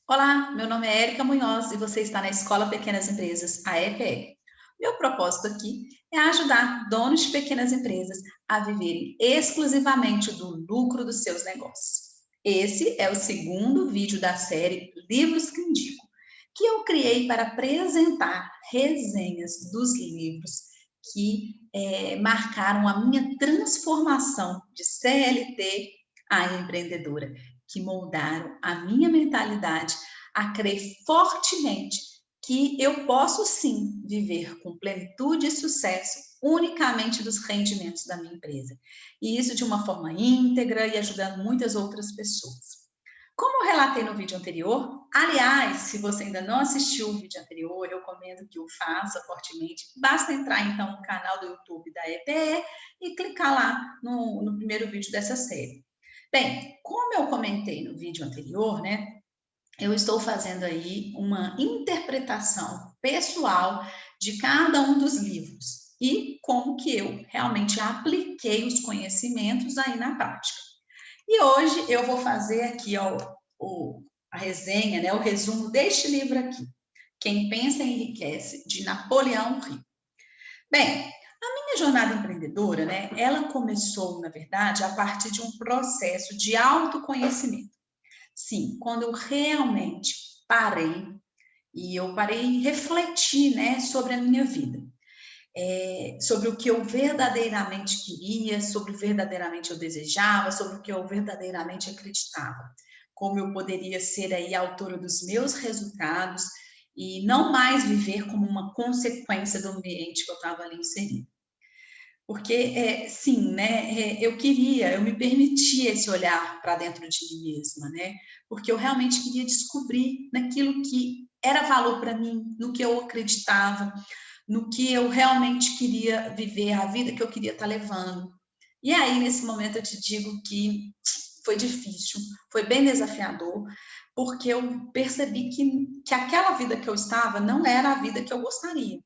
Olá, meu nome é Érica Munhoz e você está na Escola Pequenas Empresas, a EPE. Meu propósito aqui é ajudar donos de pequenas empresas a viverem exclusivamente do lucro dos seus negócios. Esse é o segundo vídeo da série Livros que Indico, que eu criei para apresentar resenhas dos livros que marcaram a minha transformação de CLT a empreendedora, que moldaram a minha mentalidade a crer fortemente que eu posso sim viver com plenitude e sucesso unicamente dos rendimentos da minha empresa. E isso de uma forma íntegra e ajudando muitas outras pessoas. Como eu relatei no vídeo anterior, aliás, se você ainda não assistiu o vídeo anterior, eu recomendo que o faça fortemente. Basta entrar então no canal do YouTube da EPE e clicar lá no primeiro vídeo dessa série. Bem, como eu comentei no vídeo anterior, né, eu estou fazendo aí uma interpretação pessoal de cada um dos livros e como que eu realmente apliquei os conhecimentos aí na prática. E hoje eu vou fazer aqui ó, a resenha, né, o resumo deste livro aqui, Quem Pensa Enriquece, de Napoleão Hill. Bem, a minha jornada empreendedora, né, ela começou, na verdade, a partir de um processo de autoconhecimento. Sim, quando eu realmente parei eu parei e refleti, né, sobre a minha vida, sobre o que eu verdadeiramente queria, sobre o que verdadeiramente eu desejava, sobre o que eu verdadeiramente acreditava, como eu poderia ser aí a autora dos meus resultados e não mais viver como uma consequência do ambiente que eu estava ali inserida. Porque, sim, né, eu me permitia esse olhar para dentro de mim mesma, né, porque eu realmente queria descobrir naquilo que era valor para mim, no que eu acreditava, no que eu realmente queria viver, a vida que eu queria estar levando. E aí, nesse momento, eu te digo que foi difícil, foi bem desafiador, porque eu percebi que aquela vida que eu estava não era a vida que eu gostaria.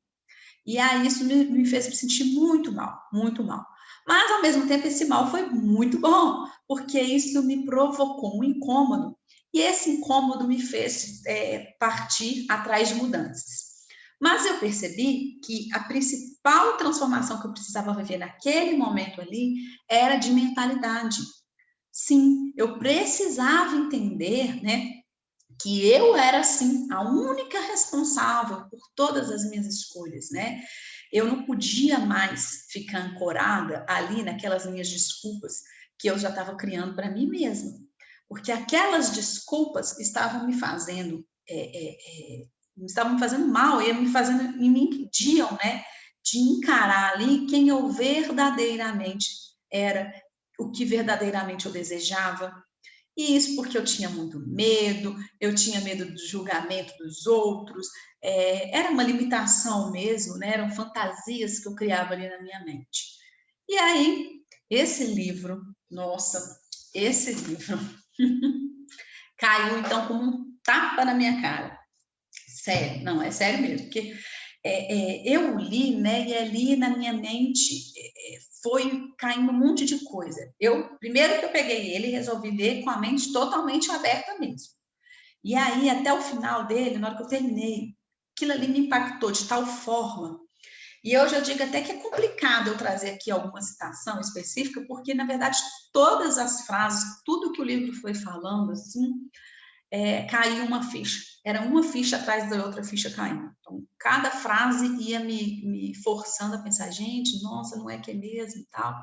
E aí isso me fez me sentir muito mal, muito mal. Mas, ao mesmo tempo, esse mal foi muito bom, porque isso me provocou um incômodo, e esse incômodo me fez partir atrás de mudanças. Mas eu percebi que a principal transformação que eu precisava viver naquele momento ali era de mentalidade. Sim, eu precisava entender, né, que eu era, sim, a única responsável por todas as minhas escolhas, né? Eu não podia mais ficar ancorada ali naquelas minhas desculpas que eu já estava criando para mim mesma, porque aquelas desculpas estavam me fazendo, estavam me fazendo mal, e me impediam, né, de encarar ali quem eu verdadeiramente era, o que verdadeiramente eu desejava, e isso porque eu tinha muito medo, eu tinha medo do julgamento dos outros, era uma limitação mesmo, né? Eram fantasias que eu criava ali na minha mente. E aí, esse livro, nossa, esse livro caiu então como um tapa na minha cara. Sério, não, é sério mesmo, porque eu li, né, e ali na minha mente foi caindo um monte de coisa. Primeiro que eu peguei ele, resolvi ler com a mente totalmente aberta mesmo. E aí, até o final dele, na hora que eu terminei, aquilo ali me impactou de tal forma. E hoje eu digo até que é complicado eu trazer aqui alguma citação específica, porque, na verdade, todas as frases, tudo que o livro foi falando, assim, caiu uma ficha. Era uma ficha atrás da outra ficha caindo. Então, cada frase ia me forçando a pensar, gente, nossa, não é que é mesmo e tal.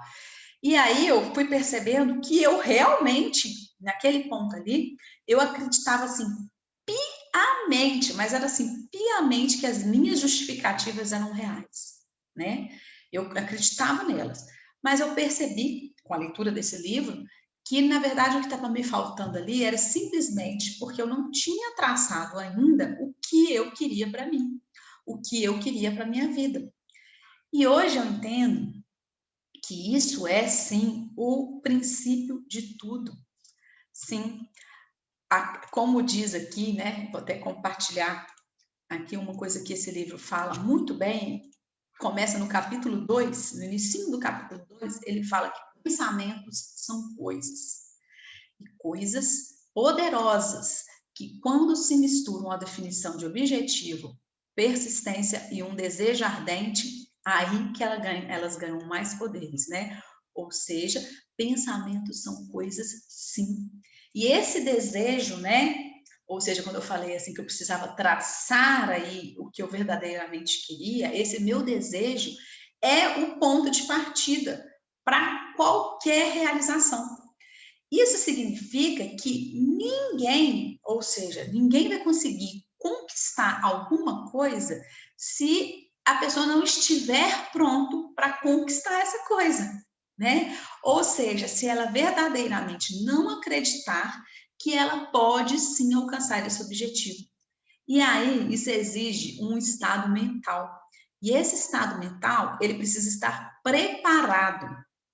E aí eu fui percebendo que eu realmente, naquele ponto ali, eu acreditava assim, piamente, mas era assim, piamente que as minhas justificativas eram reais, né? Eu acreditava nelas. Mas eu percebi, com a leitura desse livro, que na verdade o que estava me faltando ali era simplesmente porque eu não tinha traçado ainda o que eu queria para mim, o que eu queria para minha vida. E hoje eu entendo que isso é sim o princípio de tudo. Sim, como diz aqui, né? Vou até compartilhar aqui uma coisa que esse livro fala muito bem, começa no capítulo 2, no início do capítulo 2, ele fala que pensamentos são coisas, e coisas poderosas, que quando se misturam a definição de objetivo, persistência e um desejo ardente, aí que elas ganham mais poderes, né? Ou seja, pensamentos são coisas, sim. E esse desejo, né? Ou seja, quando eu falei assim que eu precisava traçar aí o que eu verdadeiramente queria, esse meu desejo é o ponto de partida para qualquer realização. Isso significa que ninguém, ou seja, ninguém vai conseguir conquistar alguma coisa se a pessoa não estiver pronto para conquistar essa coisa, né? Ou seja, se ela verdadeiramente não acreditar que ela pode sim alcançar esse objetivo. E aí, isso exige um estado mental. E esse estado mental, ele precisa estar preparado,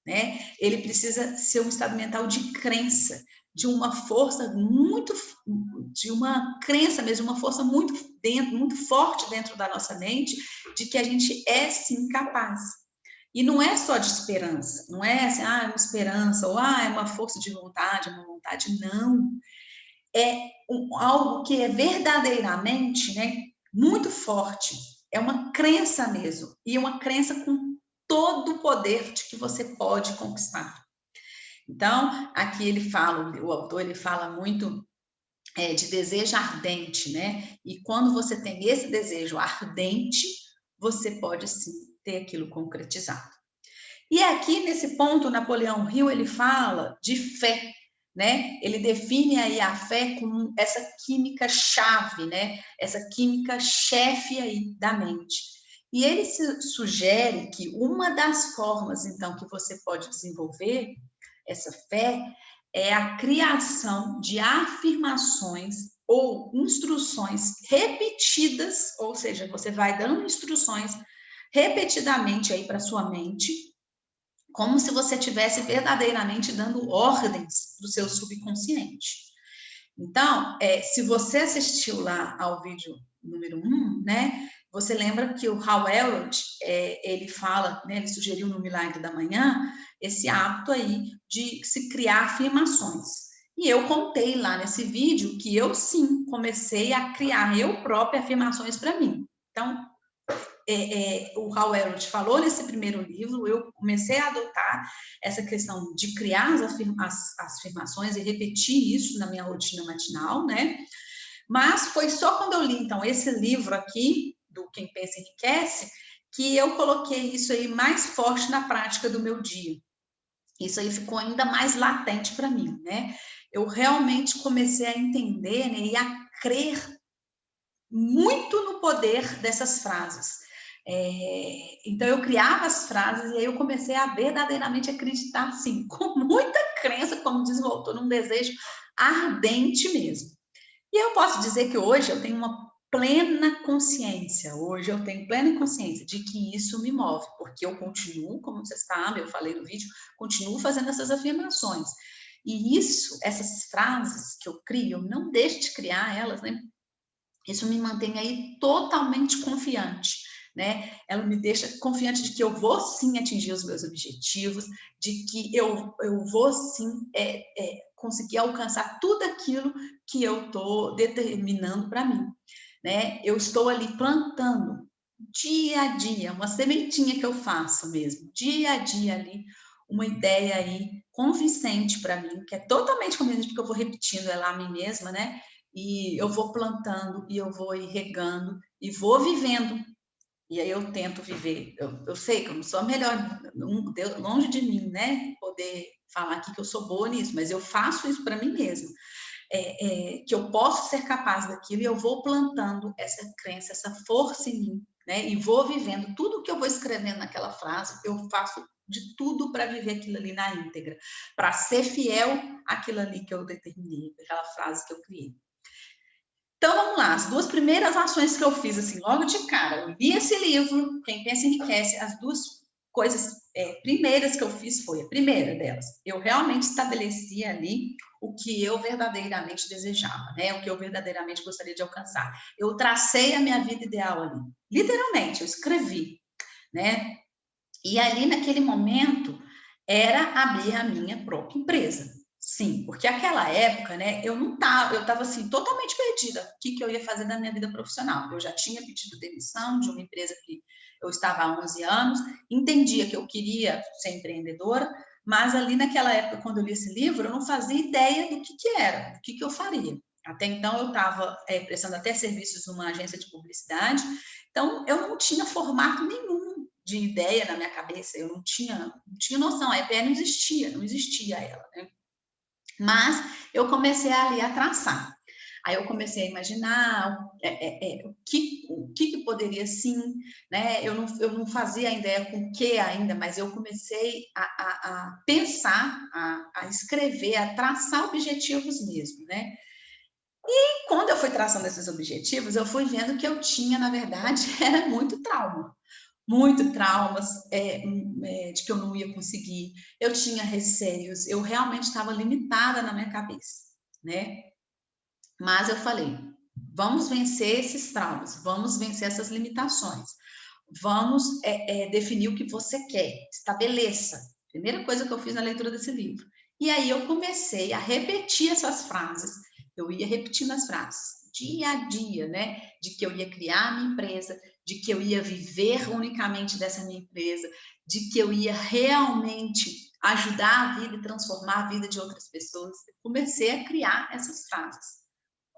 né? Ele precisa ser um estado mental de crença, de uma força muito, de uma crença mesmo, uma força muito dentro, muito forte dentro da nossa mente, de que a gente é sim capaz. E não é só de esperança, não é assim, é uma esperança, ou é uma força de vontade, uma vontade, não. É algo que é verdadeiramente, né, muito forte. É uma crença mesmo, e uma crença com todo o poder de que você pode conquistar. Então, aqui ele fala, o autor ele fala muito de desejo ardente, né? E quando você tem esse desejo ardente, você pode sim ter aquilo concretizado. E aqui nesse ponto, Napoleão Hill ele fala de fé, né? Ele define aí a fé como essa química chave, né? Essa química chefe aí da mente. E ele sugere que uma das formas, então, que você pode desenvolver essa fé é a criação de afirmações ou instruções repetidas, ou seja, você vai dando instruções repetidamente aí para sua mente, como se você estivesse verdadeiramente dando ordens para o seu subconsciente. Então, se você assistiu lá ao vídeo número 1, né, você lembra que o Hal Elrod, ele fala, né, ele sugeriu no Milagre da Manhã, esse hábito aí de se criar afirmações. E eu contei lá nesse vídeo que eu, sim, comecei a criar eu própria afirmações para mim. Então, o Hal Elrod falou nesse primeiro livro, eu comecei a adotar essa questão de criar as afirmações e repetir isso na minha rotina matinal, né? Mas foi só quando eu li, então, esse livro aqui, do Quem Pensa Enriquece, que eu coloquei isso aí mais forte na prática do meu dia. Isso aí ficou ainda mais latente para mim, né? Eu realmente comecei a entender, né, e a crer muito no poder dessas frases. Então, eu criava as frases e aí eu comecei a verdadeiramente acreditar, sim, com muita crença, como diz o autor, num desejo ardente mesmo. E eu posso dizer que hoje eu tenho uma plena consciência, hoje eu tenho plena consciência de que isso me move, porque eu continuo, como você sabe, eu falei no vídeo, continuo fazendo essas afirmações. E isso, essas frases que eu crio, eu não deixo de criar elas, né? Isso me mantém aí totalmente confiante, né? Ela me deixa confiante de que eu vou sim atingir os meus objetivos, de que eu vou sim conseguir alcançar tudo aquilo que eu estou determinando para mim, né? Eu estou ali plantando dia a dia, uma sementinha que eu faço mesmo, dia a dia ali, uma ideia aí convincente para mim, que é totalmente convincente, porque eu vou repetindo ela a mim mesma, né? E eu vou plantando, e eu vou regando, e vou vivendo. E aí eu tento viver. Eu sei que eu não sou a melhor, longe de mim, né? Poder falar aqui que eu sou boa nisso, mas eu faço isso para mim mesma. Que eu posso ser capaz daquilo, e eu vou plantando essa crença, essa força em mim, né? E vou vivendo tudo que eu vou escrevendo naquela frase, eu faço de tudo para viver aquilo ali na íntegra, para ser fiel àquilo ali que eu determinei, aquela frase que eu criei. Então, vamos lá, as duas primeiras ações que eu fiz, assim, logo de cara, eu li esse livro, Quem Pensa Enriquece, as duas coisas primeiras que eu fiz foi, a primeira delas, eu realmente estabeleci ali o que eu verdadeiramente desejava, né, o que eu verdadeiramente gostaria de alcançar. Eu tracei a minha vida ideal ali, literalmente, eu escrevi, né, e ali naquele momento era abrir a minha própria empresa. Sim, porque aquela época, né, eu estava assim totalmente perdida. O que que eu ia fazer da minha vida profissional? Eu já tinha pedido demissão de uma empresa que eu estava há 11 anos, entendia que eu queria ser empreendedora, mas ali naquela época, quando eu li esse livro, eu não fazia ideia do que era, do que eu faria. Até então eu estava prestando até serviços numa agência de publicidade, então eu não tinha formato nenhum de ideia na minha cabeça, eu não tinha noção, a EPE não existia ela, né? Mas eu comecei ali a traçar. Aí eu comecei a imaginar o que poderia sim, né? Eu não fazia ideia com o que ainda, mas eu comecei a pensar, a escrever, a traçar objetivos mesmo, né? E quando eu fui traçando esses objetivos, eu fui vendo que eu tinha, na verdade, era muito traumas de que eu não ia conseguir, eu tinha receios, eu realmente estava limitada na minha cabeça, né? Mas eu falei, vamos vencer esses traumas, vamos vencer essas limitações, vamos definir o que você quer, estabeleça. Primeira coisa que eu fiz na leitura desse livro. E aí eu comecei a repetir essas frases, eu ia repetindo as frases, dia a dia, né? De que eu ia criar a minha empresa, de que eu ia viver unicamente dessa minha empresa, de que eu ia realmente ajudar a vida e transformar a vida de outras pessoas. Eu comecei a criar essas frases.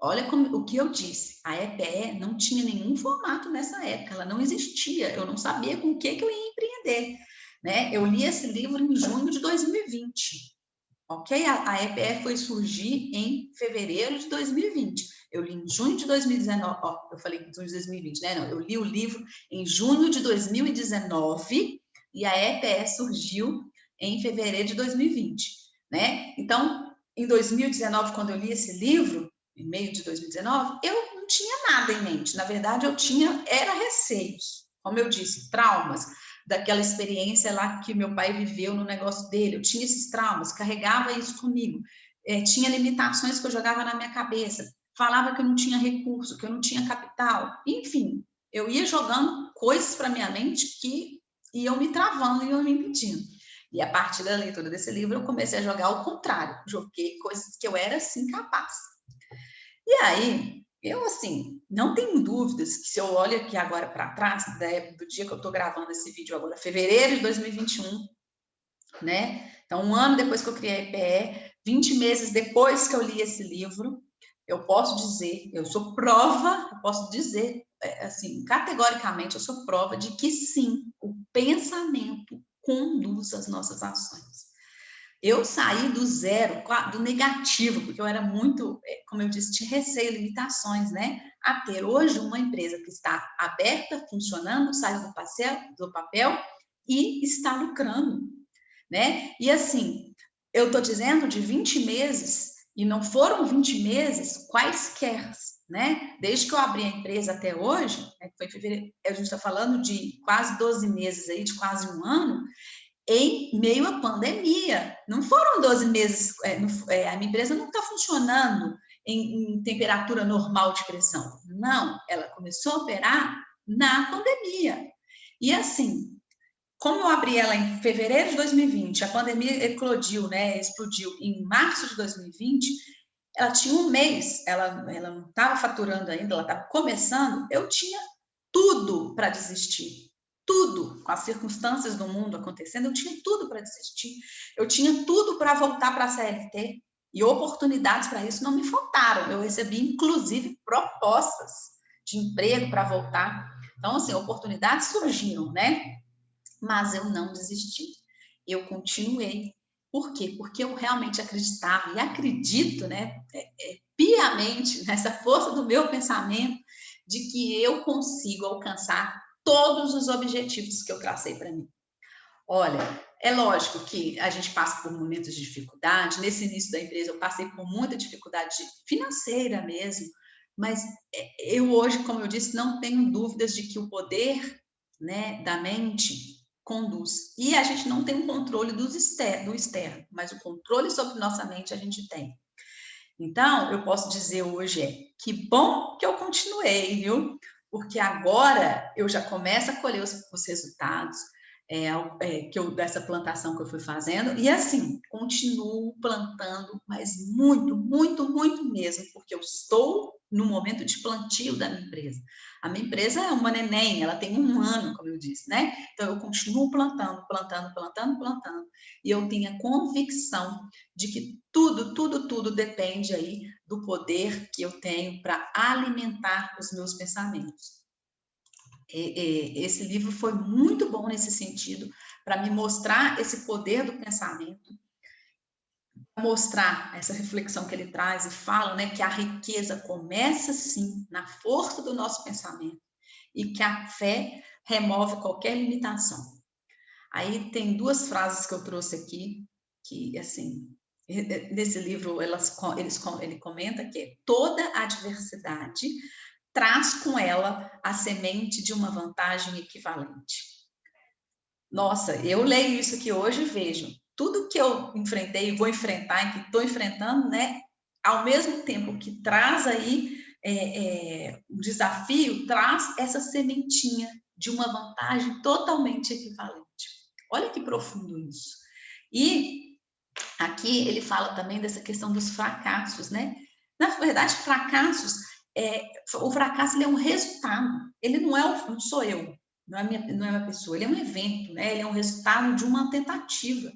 Olha o que eu disse, a EPE não tinha nenhum formato nessa época, ela não existia, eu não sabia com o que eu ia empreender, né? Eu li esse livro em junho de 2020, ok? A EPE foi surgir em fevereiro de 2020, eu li em junho de 2019, ó, eu falei em junho de 2020, né? Não, eu li o livro em junho de 2019 e a EPE surgiu em fevereiro de 2020, né? Então, em 2019, quando eu li esse livro, em meio de 2019, eu não tinha nada em mente. Na verdade, era receios. Como eu disse, traumas daquela experiência lá que meu pai viveu no negócio dele. Eu tinha esses traumas, carregava isso comigo. Tinha limitações que eu jogava na minha cabeça. Falava que eu não tinha recurso, que eu não tinha capital. Enfim, eu ia jogando coisas para minha mente que iam me travando e iam me impedindo. E a partir da leitura desse livro, eu comecei a jogar ao contrário. Joguei coisas que eu era, sim, capaz. E aí, eu, assim, não tenho dúvidas que se eu olho aqui agora para trás, do dia que eu estou gravando esse vídeo agora, fevereiro de 2021, né? Então, um ano depois que eu criei a EPE, 20 meses depois que eu li esse livro, eu posso dizer, eu posso dizer, assim, categoricamente, eu sou prova de que sim, o pensamento conduz as nossas ações. Eu saí do zero, do negativo, porque eu era muito, como eu disse, tinha receio, limitações, né? A ter hoje uma empresa que está aberta, funcionando, saiu do papel e está lucrando, né? E assim, eu estou dizendo de 20 meses, e não foram 20 meses quaisquer, né? Desde que eu abri a empresa até hoje, né, que foi em fevereiro, a gente está falando de quase 12 meses aí, de quase um ano, em meio à pandemia. Não foram 12 meses, a minha empresa não está funcionando em temperatura normal de pressão. Não, ela começou a operar na pandemia. E assim, como eu abri ela em fevereiro de 2020, a pandemia eclodiu, né, explodiu em março de 2020, ela tinha um mês, ela não estava faturando ainda, ela estava começando, eu tinha tudo para desistir. Tudo, com as circunstâncias do mundo acontecendo, eu tinha tudo para desistir. Eu tinha tudo para voltar para a CLT. E oportunidades para isso não me faltaram. Eu recebi, inclusive, propostas de emprego para voltar. Então, assim, oportunidades surgiram, né? Mas eu não desisti. Eu continuei. Por quê? Porque eu realmente acreditava e acredito, né, piamente nessa força do meu pensamento de que eu consigo alcançar todos os objetivos que eu tracei para mim. Olha, é lógico que a gente passa por momentos de dificuldade. Nesse início da empresa, eu passei por muita dificuldade financeira mesmo, mas eu hoje, como eu disse, não tenho dúvidas de que o poder, né, da mente conduz. E a gente não tem um controle do externo, mas o controle sobre nossa mente a gente tem. Então, eu posso dizer hoje que bom que eu continuei, viu? Porque agora eu já começo a colher os resultados. dessa plantação que eu fui fazendo, e assim, continuo plantando, mas muito, muito, muito mesmo, porque eu estou no momento de plantio da minha empresa. A minha empresa é uma neném, ela tem 1 ano, como eu disse, né? Então, eu continuo plantando, plantando, plantando, plantando, e eu tenho a convicção de que tudo, tudo, tudo depende aí do poder que eu tenho para alimentar os meus pensamentos. Esse livro foi muito bom nesse sentido, para me mostrar esse poder do pensamento, mostrar essa reflexão que ele traz e fala, né, que a riqueza começa sim na força do nosso pensamento e que a fé remove qualquer limitação. Aí tem 2 frases que eu trouxe aqui que, assim, nesse livro ele comenta que toda adversidade traz com ela a semente de uma vantagem equivalente. Nossa, eu leio isso aqui hoje e vejo. Tudo que eu enfrentei e vou enfrentar e que estou enfrentando, né? Ao mesmo tempo que traz aí um desafio, traz essa sementinha de uma vantagem totalmente equivalente. Olha que profundo isso. E aqui ele fala também dessa questão dos fracassos, né? Na verdade, o fracasso ele é um resultado. Ele não sou eu, não é uma pessoa, ele é um evento, né? Ele é um resultado de uma tentativa.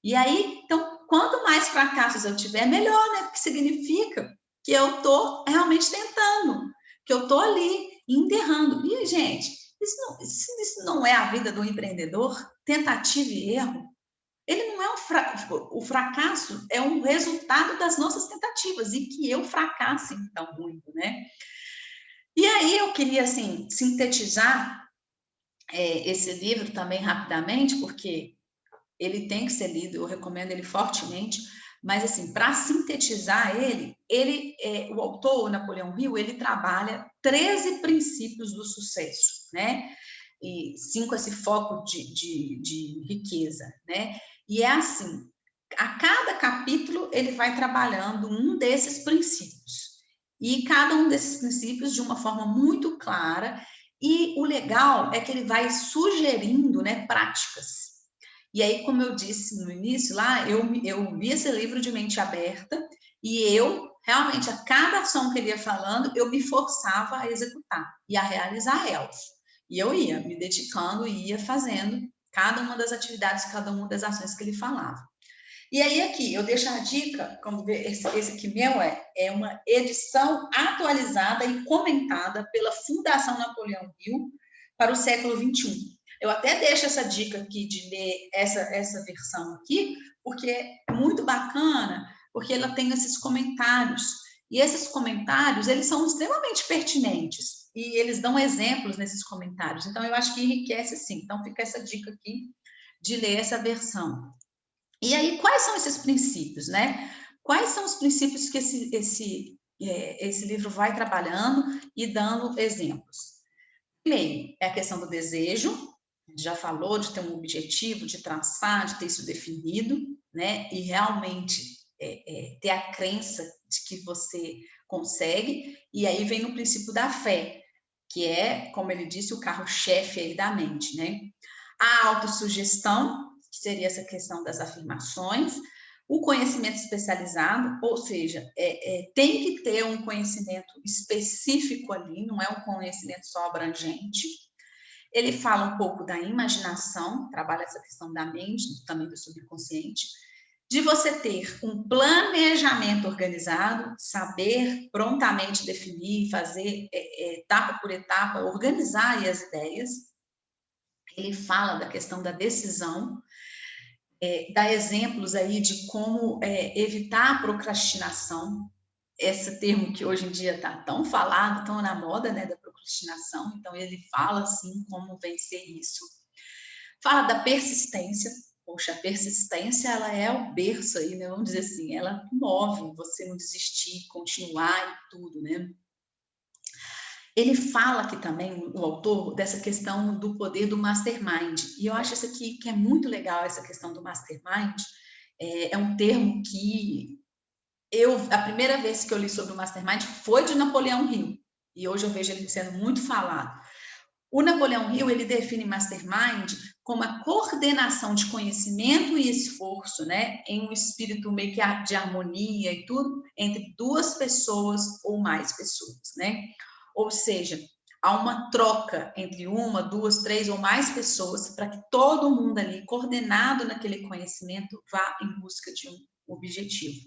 E aí, então, quanto mais fracassos eu tiver, melhor, né? Porque significa que eu estou realmente tentando, que eu estou ali enterrando. E, gente, isso não é a vida do empreendedor? Tentativa e erro? Ele não é o fracasso é um resultado das nossas tentativas, e que eu fracasse, então, muito, né? E aí eu queria, assim, sintetizar esse livro também rapidamente, porque ele tem que ser lido, eu recomendo ele fortemente, mas, assim, para sintetizar o autor, Napoleão Hill, ele trabalha 13 princípios do sucesso, né? E 5 esse foco de riqueza, né? E é assim, a cada capítulo ele vai trabalhando um desses princípios. E cada um desses princípios de uma forma muito clara, e o legal é que ele vai sugerindo, né, práticas. E aí, como eu disse no início lá, eu li esse livro de mente aberta, e eu, realmente, a cada ação que ele ia falando, eu me forçava a executar e a realizar elas. E eu ia me dedicando e ia fazendo cada uma das atividades, cada uma das ações que ele falava. E aí aqui, eu deixo a dica, como esse aqui meu é uma edição atualizada e comentada pela Fundação Napoleão Hill para o século XXI. Eu até deixo essa dica aqui de ler essa versão aqui, porque é muito bacana, porque ela tem esses comentários. E esses comentários, eles são extremamente pertinentes. E eles dão exemplos nesses comentários. Então, eu acho que enriquece sim. Então, fica essa dica aqui de ler essa versão. E aí, quais são esses princípios, né? Quais são os princípios que esse livro vai trabalhando e dando exemplos? Primeiro, é a questão do desejo, a gente já falou de ter um objetivo, de traçar, de ter isso definido, né? E realmente ter a crença de que você consegue. E aí vem o princípio da fé, que é, como ele disse, o carro-chefe aí da mente, né? A autossugestão, que seria essa questão das afirmações, o conhecimento especializado, ou seja, tem que ter um conhecimento específico ali, não é um conhecimento só abrangente. Ele fala um pouco da imaginação, trabalha essa questão da mente, também do subconsciente, de você ter um planejamento organizado, saber prontamente definir, fazer etapa por etapa, organizar aí as ideias. Ele fala da questão da decisão, dá exemplos aí de como evitar a procrastinação, esse termo que hoje em dia está tão falado, tão na moda, né, da procrastinação. Então, ele fala, assim, como vencer isso. Fala da persistência. Poxa, a persistência, ela é o berço aí, né, vamos dizer assim, ela move você não desistir, continuar e tudo, né. Ele fala aqui também, o autor, dessa questão do poder do mastermind. E eu acho isso aqui que é muito legal, essa questão do mastermind. É um termo que a primeira vez que eu li sobre o mastermind foi de Napoleão Hill. E hoje eu vejo ele sendo muito falado. O Napoleão Hill, ele define Mastermind como a coordenação de conhecimento e esforço, né, em um espírito meio que de harmonia e tudo, entre duas pessoas ou mais pessoas, né? Ou seja, há uma troca entre uma, duas, três ou mais pessoas para que todo mundo ali, coordenado naquele conhecimento, vá em busca de um objetivo.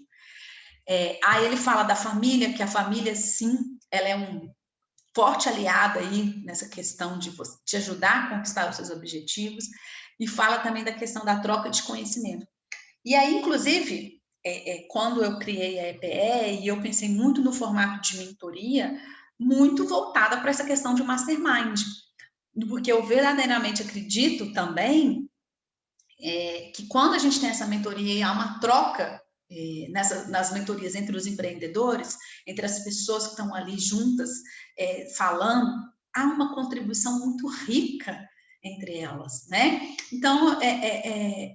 Aí ele fala da família, que a família, sim, ela é um forte aliada aí nessa questão de te ajudar a conquistar os seus objetivos, e fala também da questão da troca de conhecimento. E aí, inclusive, quando eu criei a EPE, e eu pensei muito no formato de mentoria, muito voltada para essa questão de mastermind, porque eu verdadeiramente acredito também que quando a gente tem essa mentoria e há uma troca nas mentorias entre os empreendedores, entre as pessoas que estão ali juntas falando, há uma contribuição muito rica entre elas, né? Então,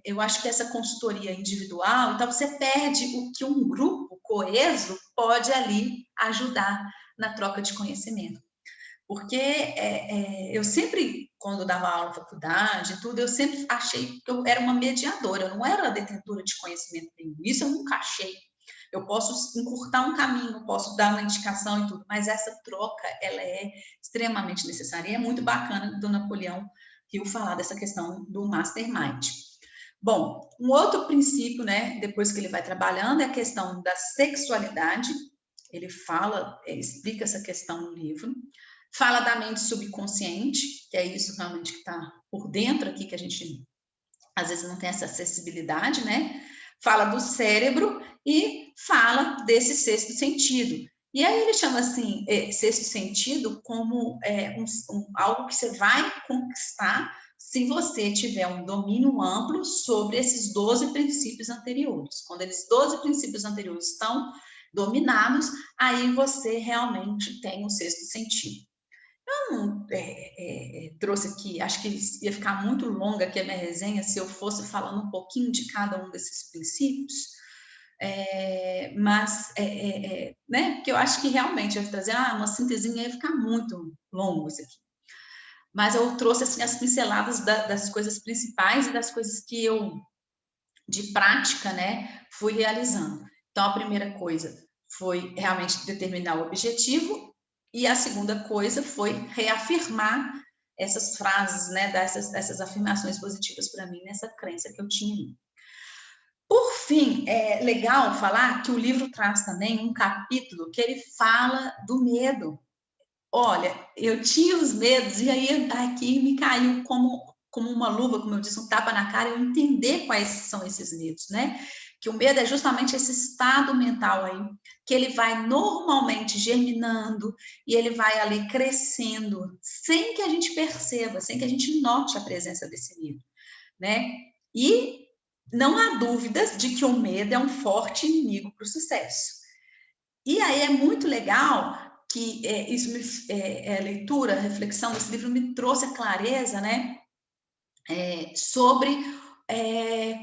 eu acho que essa consultoria individual, então você perde o que um grupo coeso pode ali ajudar na troca de conhecimento. Porque eu sempre, quando eu dava aula na faculdade, tudo, eu sempre achei que eu era uma mediadora, eu não era detentora de conhecimento nenhum. Isso eu nunca achei. Eu posso encurtar um caminho, posso dar uma indicação e tudo, mas essa troca, ela é extremamente necessária. E é muito bacana do Napoleão Hill falar dessa questão do mastermind. Bom, um outro princípio, né, depois que ele vai trabalhando, é a questão da sexualidade. Ele fala, explica essa questão no livro. Fala da mente subconsciente, que é isso realmente que está por dentro aqui, que a gente às vezes não tem essa acessibilidade, né? Fala do cérebro e fala desse sexto sentido. E aí ele chama assim, sexto sentido como algo que você vai conquistar se você tiver um domínio amplo sobre esses 12 princípios anteriores. Quando esses 12 princípios anteriores estão dominados, aí você realmente tem o sexto sentido. Eu trouxe aqui, acho que ia ficar muito longa aqui a minha resenha se eu fosse falando um pouquinho de cada um desses princípios, mas, né, porque eu acho que realmente eu ia trazer uma síntesinha, ia ficar muito longo isso aqui. Mas eu trouxe assim, as pinceladas das coisas principais e das coisas que eu, de prática, né, fui realizando. Então, a primeira coisa foi realmente determinar o objetivo, e a segunda coisa foi reafirmar essas frases, né, essas afirmações positivas para mim, nessa crença que eu tinha. Por fim, é legal falar que o livro traz também um capítulo que ele fala do medo. Olha, eu tinha os medos, e aí aqui me caiu como uma luva, como eu disse, um tapa na cara, eu entender quais são esses medos, né? Que o medo é justamente esse estado mental aí, que ele vai normalmente germinando e ele vai ali crescendo, sem que a gente perceba, sem que a gente note a presença desse medo, né? E não há dúvidas de que o medo é um forte inimigo para o sucesso. E aí é muito legal que a leitura, a reflexão desse livro me trouxe a clareza, né, sobre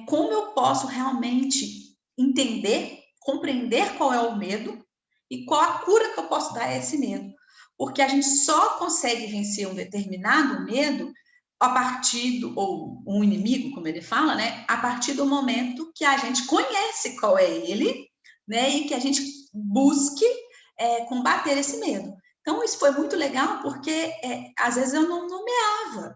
como eu posso realmente entender, compreender qual é o medo e qual a cura que eu posso dar a esse medo. Porque a gente só consegue vencer um determinado medo a partir ou um inimigo, como ele fala, né, a partir do momento que a gente conhece qual é ele, né, e que a gente busque combater esse medo. Então, isso foi muito legal, porque às vezes eu não nomeava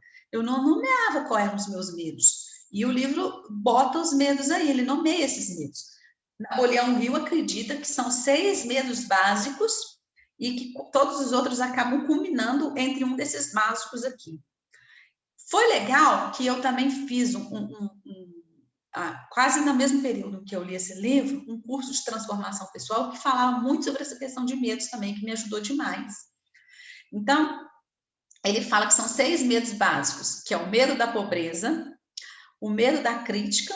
quais eram os meus medos. E o livro bota os medos aí, ele nomeia esses medos. Napoleão Hill acredita que são 6 medos básicos e que todos os outros acabam culminando entre um desses básicos aqui. Foi legal que eu também fiz quase no mesmo período que eu li esse livro, um curso de transformação pessoal que falava muito sobre essa questão de medos também, que me ajudou demais. Então, ele fala que são 6 medos básicos, que é o medo da pobreza, o medo da crítica,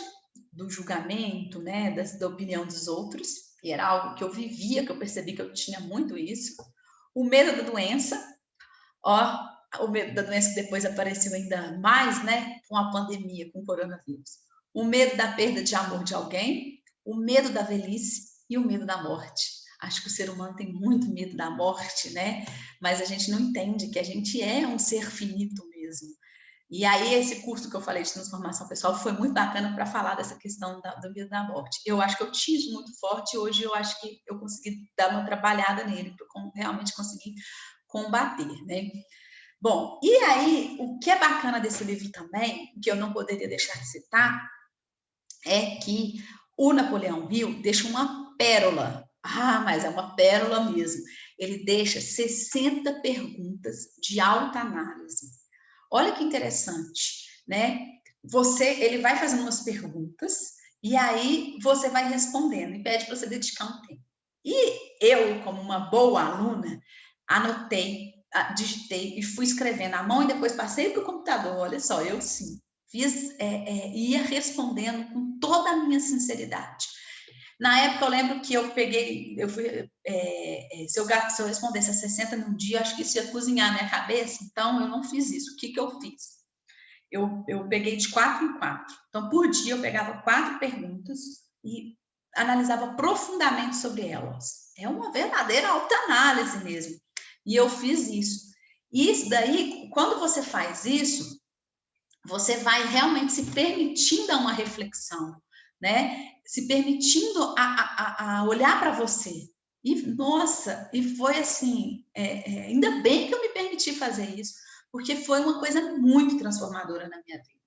do julgamento, né, da opinião dos outros, e era algo que eu vivia, que eu percebi que eu tinha muito isso. O medo da doença, o medo da doença que depois apareceu ainda mais, né, com a pandemia, com o coronavírus. O medo da perda de amor de alguém, o medo da velhice e o medo da morte. Acho que o ser humano tem muito medo da morte, né? Mas a gente não entende que a gente é um ser finito mesmo. E aí, esse curso que eu falei de transformação pessoal foi muito bacana para falar dessa questão do medo da morte. Eu acho que eu tinha isso muito forte, e hoje eu acho que eu consegui dar uma trabalhada nele, para realmente conseguir combater, né? Bom, e aí, o que é bacana desse livro também, que eu não poderia deixar de citar, é que o Napoleão Hill deixa uma pérola. Ah, mas é uma pérola mesmo. Ele deixa 60 perguntas de alta análise. Olha que interessante, né? Ele vai fazendo umas perguntas e aí você vai respondendo e pede para você dedicar um tempo. E eu, como uma boa aluna, anotei, digitei e fui escrevendo à mão e depois passei para o computador. Olha só, eu sim ia respondendo com toda a minha sinceridade. Na época, eu lembro que se eu respondesse a 60 num dia, acho que isso ia cozinhar a minha cabeça, então eu não fiz isso. O que eu fiz? Eu peguei de 4 em 4. Então, por dia, eu pegava 4 perguntas e analisava profundamente sobre elas. É uma verdadeira autoanálise mesmo. E eu fiz isso. E isso daí, quando você faz isso, você vai realmente se permitindo a uma reflexão, né? Se permitindo a olhar para você. E, nossa, e foi assim, ainda bem que eu me permiti fazer isso, porque foi uma coisa muito transformadora na minha vida,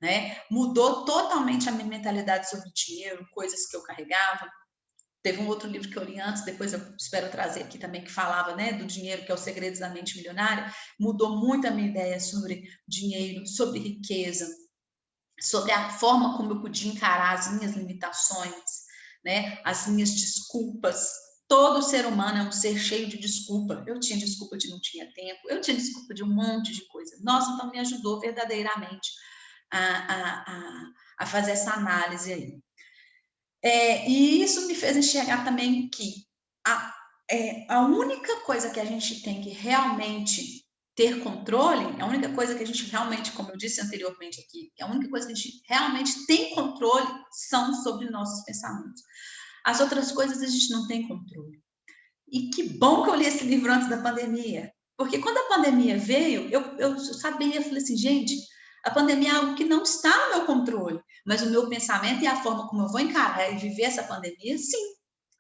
né? Mudou totalmente a minha mentalidade sobre dinheiro, coisas que eu carregava. Teve um outro livro que eu li antes, depois eu espero trazer aqui também, que falava, né, do dinheiro, que é o Segredos da Mente Milionária. Mudou muito a minha ideia sobre dinheiro, sobre riqueza, sobre a forma como eu podia encarar as minhas limitações, né, as minhas desculpas. Todo ser humano é um ser cheio de desculpa. Eu tinha desculpa de não tinha tempo, eu tinha desculpa de um monte de coisa. Nossa, então me ajudou verdadeiramente a fazer essa análise aí. E isso me fez enxergar também que a única coisa que a gente tem que realmente ter controle, a única coisa que a gente realmente, como eu disse anteriormente aqui, a única coisa que a gente realmente tem controle são sobre nossos pensamentos. As outras coisas a gente não tem controle. E que bom que eu li esse livro antes da pandemia, porque quando a pandemia veio, eu sabia, eu falei assim, gente, a pandemia é algo que não está no meu controle, mas o meu pensamento e a forma como eu vou encarar e viver essa pandemia, sim.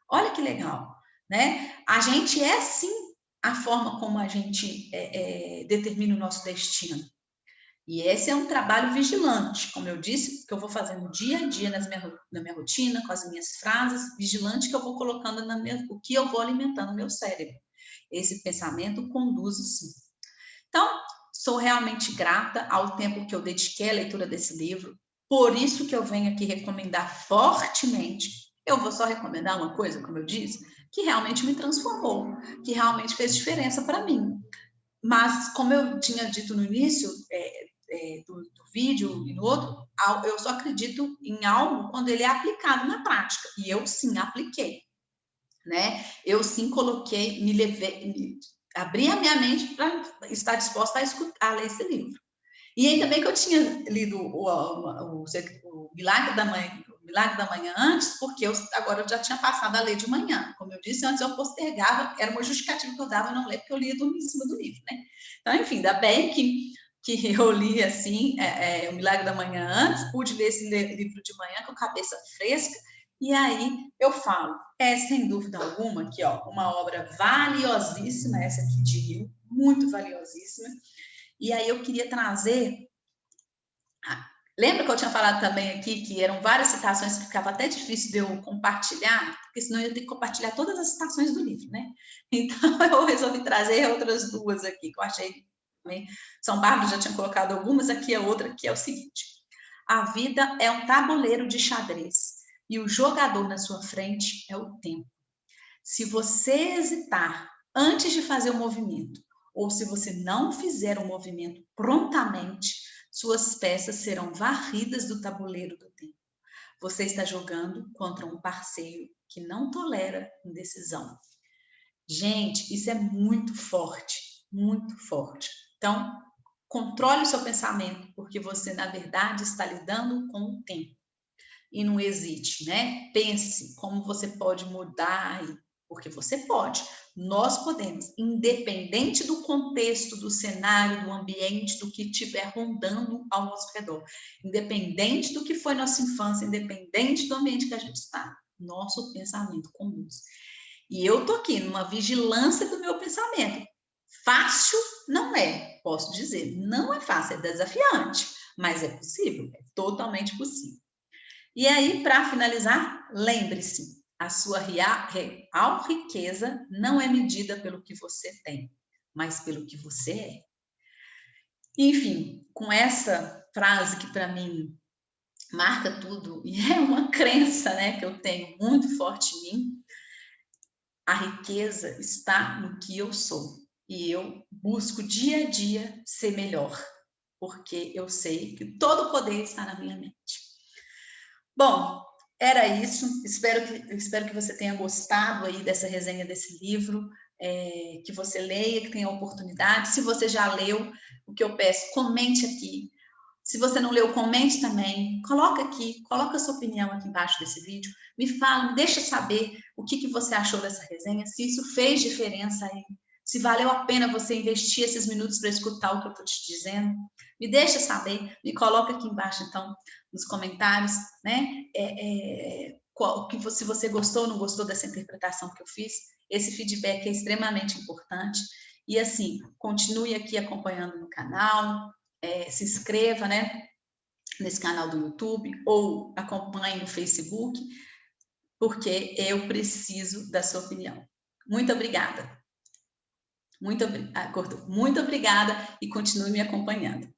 Olha que legal, né? A gente é, sim, a forma como a gente determina o nosso destino. E esse é um trabalho vigilante, como eu disse, que eu vou fazendo dia a dia na minha rotina, com as minhas frases, vigilante que eu vou colocando o que eu vou alimentando no meu cérebro. Esse pensamento conduz sim. Então, sou realmente grata ao tempo que eu dediquei à leitura desse livro, por isso que eu venho aqui recomendar fortemente. Eu vou só recomendar uma coisa, como eu disse, que realmente me transformou, que realmente fez diferença para mim. Mas, como eu tinha dito no início do vídeo e no outro, eu só acredito em algo quando ele é aplicado na prática. E eu, sim, apliquei. Né? Eu, sim, coloquei, abri a minha mente para estar disposta a ler esse livro. E ainda bem que eu tinha lido o Milagre da Manhã antes, porque agora eu já tinha passado a ler de manhã. Como eu disse, antes eu postergava, era uma justificativa que eu dava não ler, porque eu lia dormir em cima do livro, né? Então, enfim, ainda bem que eu li, assim, o Milagre da Manhã antes, pude ler esse livro de manhã com a cabeça fresca, e aí eu falo, sem dúvida alguma, que uma obra valiosíssima, essa aqui de Rio, muito valiosíssima. E aí eu queria trazer. Lembra que eu tinha falado também aqui que eram várias citações que ficava até difícil de eu compartilhar, porque senão eu ia ter que compartilhar todas as citações do livro, né? Então eu resolvi trazer outras duas aqui, que eu achei também. São Bárbara já tinha colocado algumas, aqui é outra, que é o seguinte: a vida é um tabuleiro de xadrez e o jogador na sua frente é o tempo. Se você hesitar antes de fazer o movimento, ou se você não fizer o movimento prontamente, suas peças serão varridas do tabuleiro do tempo. Você está jogando contra um parceiro que não tolera indecisão. Gente, isso é muito forte, muito forte. Então, controle o seu pensamento, porque você, na verdade, está lidando com o tempo. E não hesite, né? Pense como você pode mudar porque você pode, nós podemos, independente do contexto, do cenário, do ambiente, do que estiver rondando ao nosso redor, independente do que foi nossa infância, independente do ambiente que a gente está, nosso pensamento conduz. E eu tô aqui numa vigilância do meu pensamento. Fácil não é, posso dizer, não é fácil, é desafiante, mas é possível, é totalmente possível. E aí, para finalizar, lembre-se, a sua real riqueza não é medida pelo que você tem, mas pelo que você é. Enfim, com essa frase que para mim marca tudo, e é uma crença, né, que eu tenho muito forte em mim, a riqueza está no que eu sou. E eu busco dia a dia ser melhor, porque eu sei que todo o poder está na minha mente. Bom, era isso. Espero que você tenha gostado aí dessa resenha desse livro, que você leia, que tenha oportunidade. Se você já leu, o que eu peço, comente aqui. Se você não leu, comente também. Coloca aqui, coloca a sua opinião aqui embaixo desse vídeo. Me fala, me deixa saber o que você achou dessa resenha, se isso fez diferença aí, se valeu a pena você investir esses minutos para escutar o que eu estou te dizendo. Me deixa saber, me coloca aqui embaixo, então, nos comentários, né? Se você gostou ou não gostou dessa interpretação que eu fiz. Esse feedback é extremamente importante. E assim, continue aqui acompanhando no canal, se inscreva, né, nesse canal do YouTube ou acompanhe no Facebook, porque eu preciso da sua opinião. Muito obrigada. Muito obrigada e continue me acompanhando.